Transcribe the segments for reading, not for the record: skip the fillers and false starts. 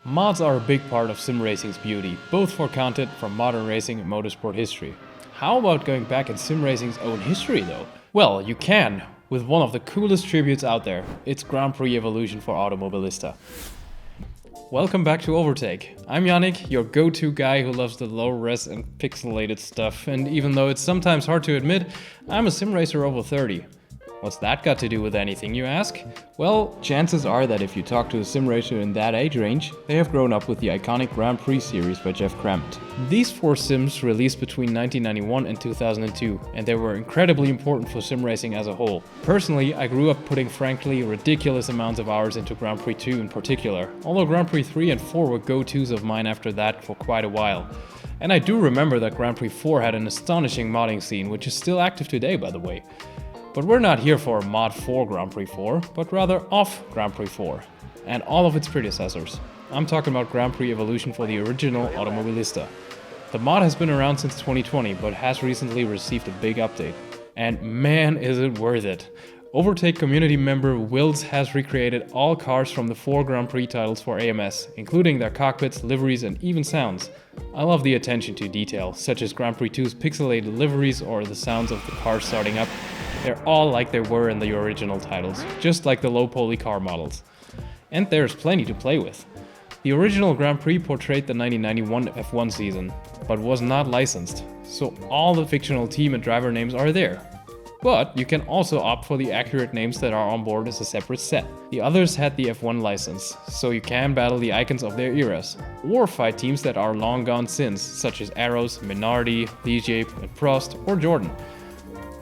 Mods are a big part of sim racing's beauty, both for content from modern racing and motorsport history. How about going back in sim racing's own history though? Well, you can, with one of the coolest tributes out there. It's Grand Prix Evolution for Automobilista. Welcome back to OverTake. I'm Yannick, your go-to guy who loves the low-res and pixelated stuff, and even though it's sometimes hard to admit, I'm a sim racer over 30. What's that got to do with anything, you ask? Well, chances are that if you talk to a sim racer in that age range, they have grown up with the iconic Grand Prix series by Geoff Crammond. These 4 sims released between 1991 and 2002, and they were incredibly important for sim racing as a whole. Personally, I grew up putting frankly ridiculous amounts of hours into Grand Prix 2 in particular, although Grand Prix 3 and 4 were go-tos of mine after that for quite a while. And I do remember that Grand Prix 4 had an astonishing modding scene, which is still active today by the way. But we're not here for a mod for Grand Prix 4, but rather of Grand Prix 4, and all of its predecessors. I'm talking about Grand Prix Evolution for the original Automobilista. The mod has been around since 2020, but has recently received a big update. And man, is it worth it! OverTake community member Whills has recreated all cars from the 4 Grand Prix titles for AMS, including their cockpits, liveries, and even sounds. I love the attention to detail, such as Grand Prix 2's pixelated liveries or the sounds of the cars starting up. They're all like they were in the original titles, just like the low-poly car models. And there's plenty to play with. The original Grand Prix portrayed the 1991 F1 season, but was not licensed, so all the fictional team and driver names are there. But you can also opt for the accurate names that are on board as a separate set. The others had the F1 license, so you can battle the icons of their eras, or fight teams that are long gone since, such as Arrows, Minardi, Ligier, and Prost, or Jordan.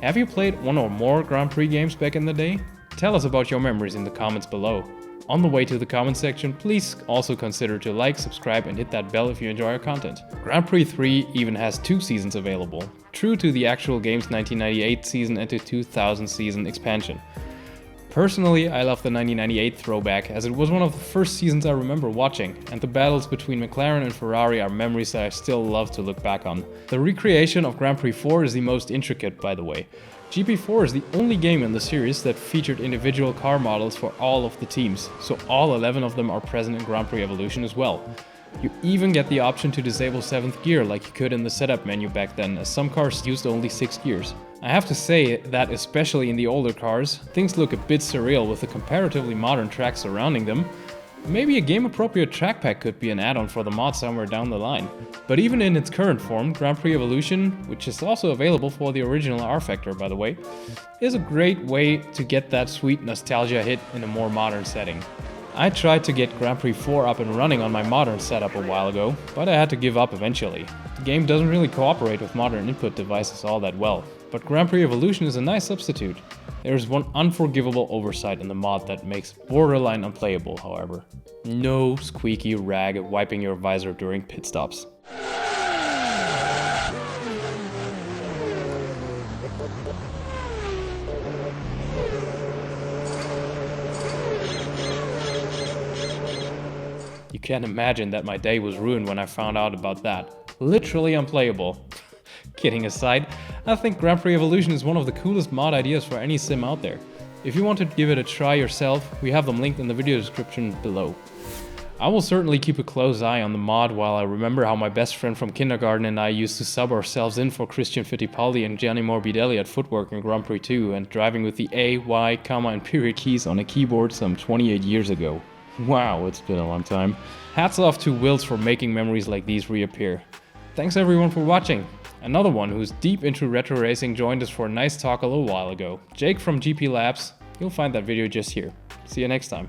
Have you played one or more Grand Prix games back in the day? Tell us about your memories in the comments below. On the way to the comment section, please also consider to like, subscribe, and hit that bell if you enjoy our content. Grand Prix 3 even has 2 seasons available, true to the actual game's 1998 season and the 2000 season expansion. Personally, I love the 1998 throwback, as it was one of the first seasons I remember watching, and the battles between McLaren and Ferrari are memories that I still love to look back on. The recreation of Grand Prix 4 is the most intricate, by the way. GP4 is the only game in the series that featured individual car models for all of the teams, so all 11 of them are present in Grand Prix Evolution as well. You even get the option to disable 7th gear like you could in the setup menu back then, as some cars used only 6 gears. I have to say that especially in the older cars, things look a bit surreal with the comparatively modern tracks surrounding them. Maybe a game-appropriate track pack could be an add-on for the mod somewhere down the line. But even in its current form, Grand Prix Evolution, which is also available for the original rFactor by the way, is a great way to get that sweet nostalgia hit in a more modern setting. I tried to get Grand Prix 4 up and running on my modern setup a while ago, but I had to give up eventually. The game doesn't really cooperate with modern input devices all that well, but Grand Prix Evolution is a nice substitute. There is one unforgivable oversight in the mod that makes borderline unplayable, however. No squeaky rag wiping your visor during pit stops. You can't imagine that my day was ruined when I found out about that. Literally unplayable. Kidding aside, I think Grand Prix Evolution is one of the coolest mod ideas for any sim out there. If you want to give it a try yourself, we have them linked in the video description below. I will certainly keep a close eye on the mod while I remember how my best friend from kindergarten and I used to sub ourselves in for Christian Fittipaldi and Gianni Morbidelli at Footwork in Grand Prix 2 and driving with the A, Y, comma and period keys on a keyboard some 28 years ago. Wow, it's been a long time. Hats off to Whills for making memories like these reappear. Thanks everyone for watching. Another one who's deep into retro racing joined us for a nice talk a little while ago. Jake from GP Labs. You'll find that video just here. See you next time.